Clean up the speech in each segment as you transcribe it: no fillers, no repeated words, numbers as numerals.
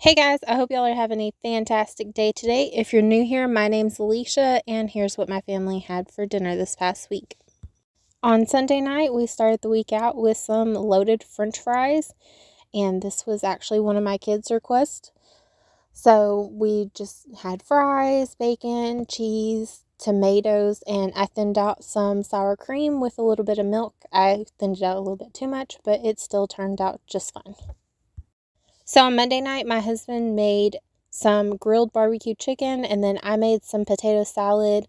Hey guys, I hope y'all are having a fantastic day today. If you're new here, my name's Alicia, and here's what my family had for dinner this past week. On Sunday night, we started the week out with some loaded french fries, and this was actually one of my kids' requests. So we just had fries, bacon, cheese, tomatoes, and I thinned out some sour cream with a little bit of milk. I thinned it out a little bit too much, but it still turned out just fine. So on Monday night, my husband made some grilled barbecue chicken, and then I made some potato salad,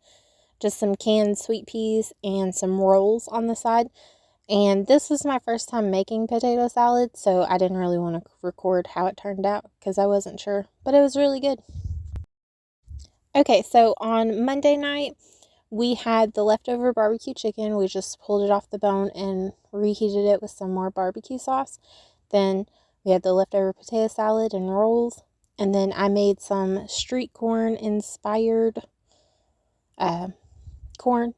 just some canned sweet peas, and some rolls on the side. And this was my first time making potato salad, so I didn't really want to record how it turned out because I wasn't sure, but it was really good. Okay, so on Monday night, we had the leftover barbecue chicken. We just pulled it off the bone and reheated it with some more barbecue sauce. Then we had the leftover potato salad and rolls. And then I made some street corn inspired corn.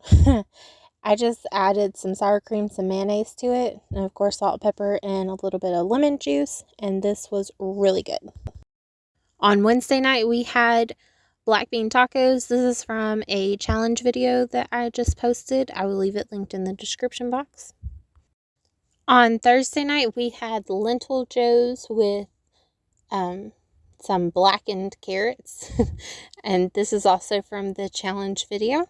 I just added some sour cream, some mayonnaise to it, and of course salt, pepper, and a little bit of lemon juice. And this was really good. On Wednesday night, we had black bean tacos. This is from a challenge video that I just posted. I will leave it linked in the description box. On Thursday night, we had Lentil Joes with some blackened carrots. And this is also from the challenge video.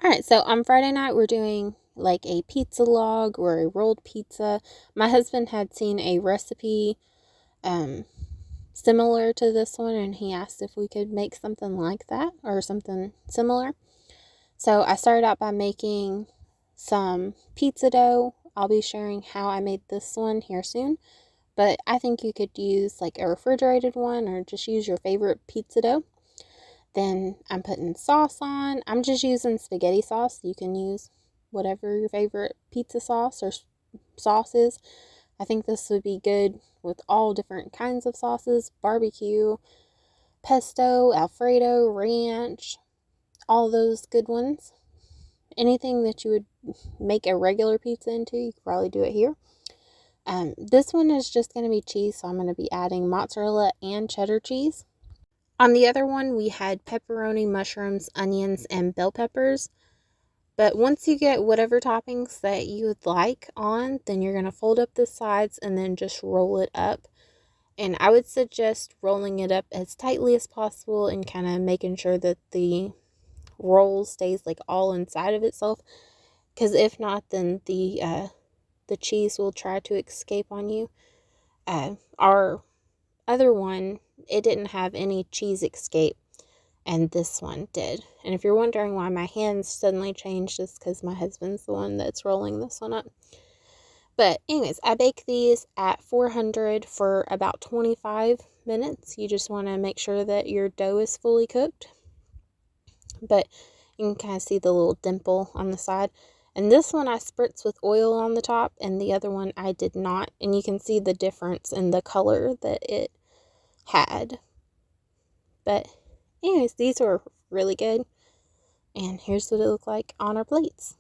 Alright, so on Friday night, we're doing like a pizza log or a rolled pizza. My husband had seen a recipe similar to this one, and he asked if we could make something like that or something similar. So I started out by making some pizza dough. I'll be sharing how I made this one here soon, but I think you could use like a refrigerated one or just use your favorite pizza dough. Then I'm putting sauce on. I'm just using spaghetti sauce. You can use whatever your favorite pizza sauce or sauce is. I think this would be good with all different kinds of sauces: barbecue, pesto, Alfredo, ranch, all those good ones. Anything that you would make a regular pizza into, you could probably do it here. This one is just going to be cheese, so I'm going to be adding mozzarella and cheddar cheese. On the other one, we had pepperoni, mushrooms, onions, and bell peppers. But once you get whatever toppings that you would like on, then you're going to fold up the sides and then just roll it up. And I would suggest rolling it up as tightly as possible and kind of making sure that the roll stays like all inside of itself. Because if not, then the cheese will try to escape on you. Our other one, it didn't have any cheese escape, and this one did. And if you're wondering why my hands suddenly changed, it's because my husband's the one that's rolling this one up. But anyways, I bake these at 400 for about 25 minutes. You just want to make sure that your dough is fully cooked. But you can kind of see the little dimple on the side. And this one I spritz with oil on the top, and the other one I did not. And you can see the difference in the color that it had. But anyways, these were really good. And here's what it looked like on our plates.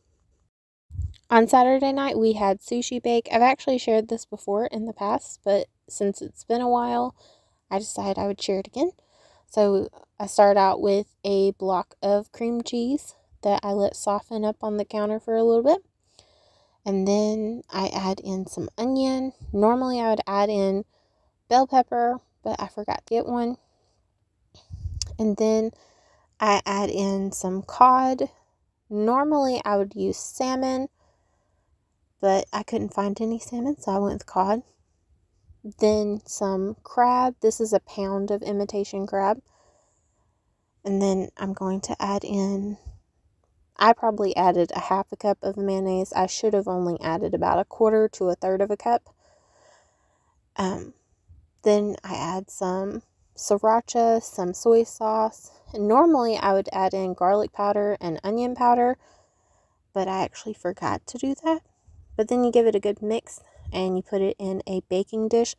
On Saturday night, we had Sushi Bake. I've actually shared this before in the past, but since it's been a while, I decided I would share it again. So I started out with a block of cream cheese that I let soften up on the counter for a little bit. And then I add in some onion. Normally I would add in bell pepper, but I forgot to get one. And then I add in some cod. Normally I would use salmon, but I couldn't find any salmon, so I went with cod. Then some crab. This is a pound of imitation crab. And then I'm going to add in, I probably added a half a cup of mayonnaise. I should have only added about a quarter to a third of a cup. Then I add some sriracha, some soy sauce. And normally I would add in garlic powder and onion powder, but I actually forgot to do that. But then you give it a good mix and you put it in a baking dish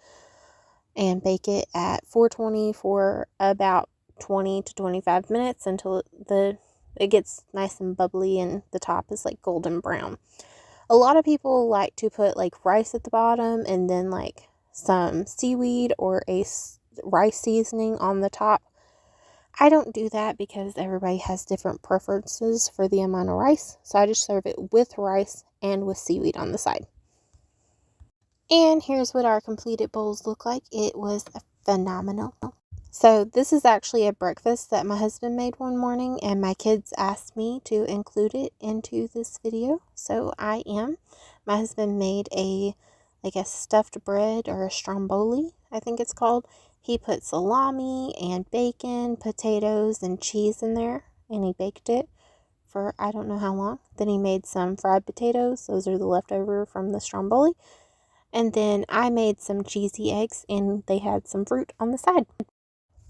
and bake it at 420 for about 20 to 25 minutes until it gets nice and bubbly and the top is like golden brown. A lot of people like to put like rice at the bottom and then like some seaweed or a rice seasoning on the top. I don't do that because everybody has different preferences for the amount of rice, so I just serve it with rice and with seaweed on the side. And here's what our completed bowls look like. It was phenomenal. So this is actually a breakfast that my husband made one morning, and my kids asked me to include it into this video, so I am. My husband made a stuffed bread, or a stromboli, I think it's called. He put salami and bacon, potatoes, and cheese in there, and he baked it for I don't know how long. Then he made some fried potatoes. Those are the leftover from the stromboli. And then I made some cheesy eggs, and they had some fruit on the side.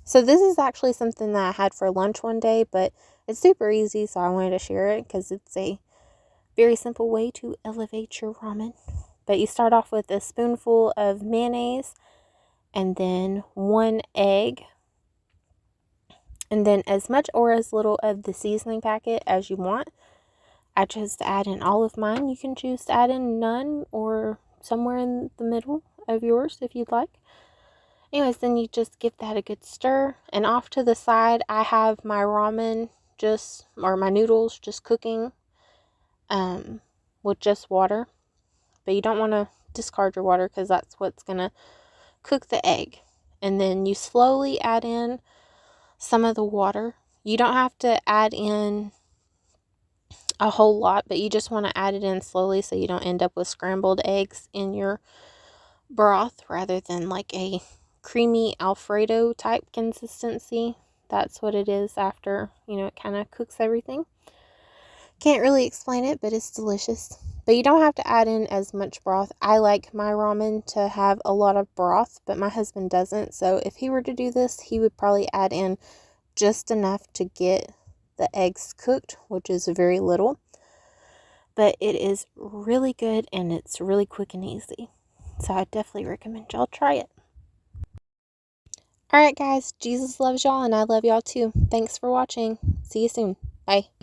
So this is actually something that I had for lunch one day, but it's super easy, so I wanted to share it because it's a very simple way to elevate your ramen. But you start off with a spoonful of mayonnaise, and then 1 egg, and then as much or as little of the seasoning packet as you want. I chose to add in all of mine. You can choose to add in none or somewhere in the middle of yours if you'd like. Anyways, then you just give that a good stir, and off to the side I have my ramen or my noodles just cooking with just water. But you don't want to discard your water because that's what's going to cook the egg. And then you slowly add in some of the water. You don't have to add in a whole lot, but you just want to add it in slowly so you don't end up with scrambled eggs in your broth rather than like a creamy Alfredo type consistency. That's what it is after, it kind of cooks everything. Can't really explain it, but it's delicious. But you don't have to add in as much broth. I like my ramen to have a lot of broth, but my husband doesn't. So if he were to do this, he would probably add in just enough to get the eggs cooked, which is very little. But it is really good, and it's really quick and easy. So I definitely recommend y'all try it. Alright guys, Jesus loves y'all, and I love y'all too. Thanks for watching. See you soon. Bye.